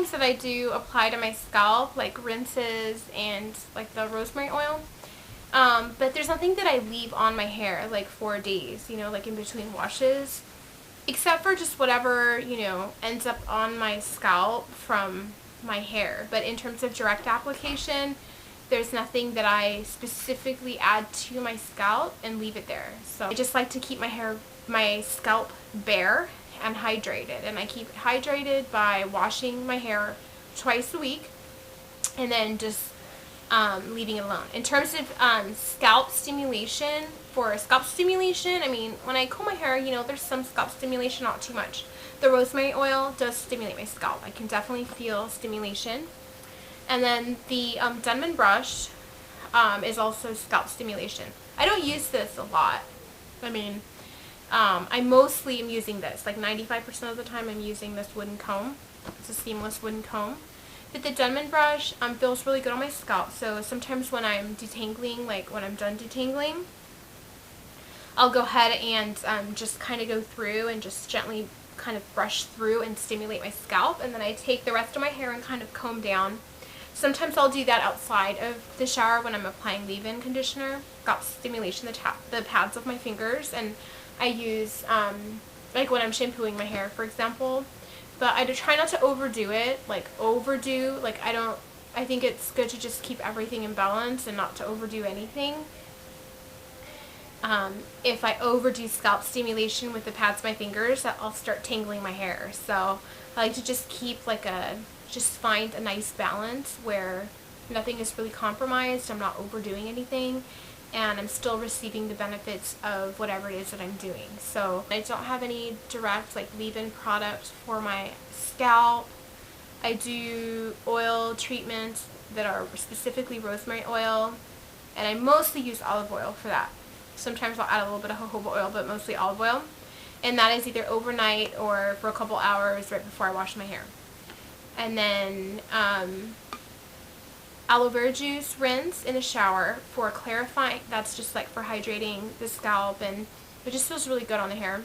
things that I do apply to my scalp, like rinses and like the rosemary oil. But there's nothing that I leave on my hair like for days, you know, like in between washes, except for just whatever, you know, ends up on my scalp from my hair. But in terms of direct application, there's nothing that I specifically add to my scalp and leave it there. So I just like to keep my scalp bare and hydrated. And I keep it hydrated by washing my hair twice a week and then just leaving it alone. In terms of scalp stimulation, I mean, when I comb my hair, you know, there's some scalp stimulation, not too much. The rosemary oil does stimulate my scalp. I can definitely feel stimulation. And then the Denman brush is also scalp stimulation. I don't use this a lot. I mean, I mostly am using this. Like 95% of the time I'm using this wooden comb. It's a seamless wooden comb. But the Denman brush feels really good on my scalp. So sometimes when I'm detangling, like when I'm done detangling, I'll go ahead and just kind of go through and just gently kind of brush through and stimulate my scalp. And then I take the rest of my hair and kind of comb down. Sometimes I'll do that outside of the shower when I'm applying leave-in conditioner. Got stimulation the pads of my fingers, and I use like when I'm shampooing my hair, for example. But I try not to overdo it, like I think it's good to just keep everything in balance and not to overdo anything. If I overdo scalp stimulation with the pads of my fingers, I'll start tangling my hair. So I like to just keep just find a nice balance where nothing is really compromised, I'm not overdoing anything, and I'm still receiving the benefits of whatever it is that I'm doing. So I don't have any direct like leave-in products for my scalp. I do oil treatments that are specifically rosemary oil, and I mostly use olive oil for that. Sometimes I'll add a little bit of jojoba oil, but mostly olive oil. And that is either overnight or for a couple hours right before I wash my hair. And then aloe vera juice rinse in the shower for clarifying. That's just like for hydrating the scalp, and it just feels really good on the hair.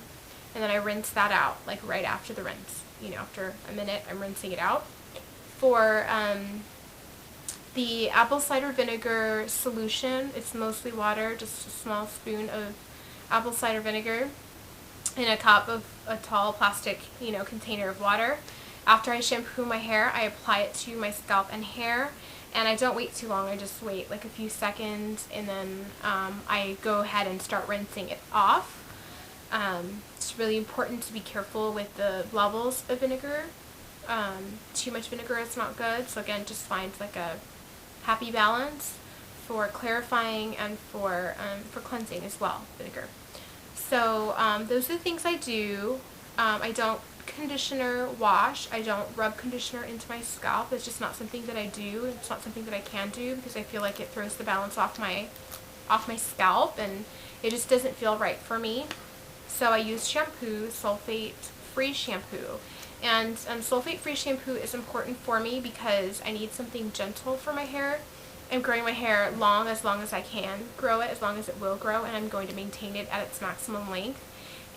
And then I rinse that out like right after the rinse. You know, after a minute I'm rinsing it out. For the apple cider vinegar solution, it's mostly water, just a small spoon of apple cider vinegar in a cup of a tall plastic, you know, container of water. After I shampoo my hair, I apply it to my scalp and hair, and I don't wait too long. I just wait like a few seconds, and then I go ahead and start rinsing it off. It's really important to be careful with the levels of vinegar. Too much vinegar is not good, so again, just find like a happy balance for clarifying and for cleansing as well, vinegar. So those are the things I do. I don't conditioner wash. I don't rub conditioner into my scalp. It's just not something that I do. It's not something that I can do because I feel like it throws the balance off my scalp, and it just doesn't feel right for me. So I use shampoo, sulfate-free shampoo. And sulfate-free shampoo is important for me because I need something gentle for my hair. I'm growing my hair as long as I can grow it, as long as it will grow, and I'm going to maintain it at its maximum length.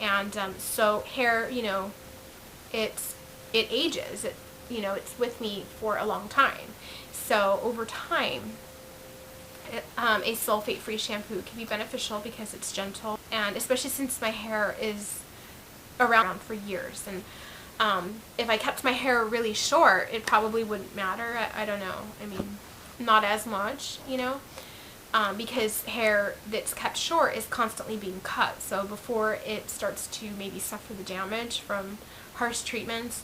And so hair, you know, it ages. You know, it's with me for a long time. So over time, a sulfate-free shampoo can be beneficial because it's gentle, and especially since my hair is around for years. And if I kept my hair really short, it probably wouldn't matter. I don't know. I mean, not as much, you know, because hair that's kept short is constantly being cut. So before it starts to maybe suffer the damage from harsh treatments,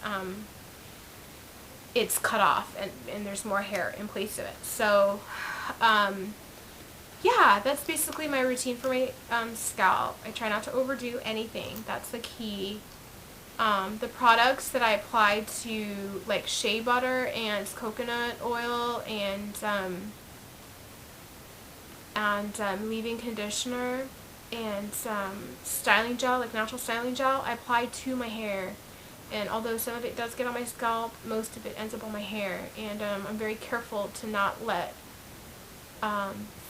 it's cut off, and there's more hair in place of it. So yeah, that's basically my routine for my scalp. I try not to overdo anything. That's the key. The products that I apply to, like shea butter and coconut oil and leave-in conditioner and styling gel, like natural styling gel, I apply to my hair. And although some of it does get on my scalp, most of it ends up on my hair. And I'm very careful to not let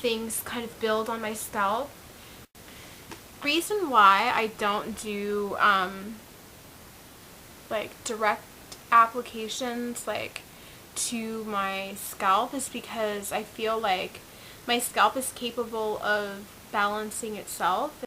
things kind of build on my scalp. The reason why I don't do like direct applications like to my scalp is because I feel like my scalp is capable of balancing itself.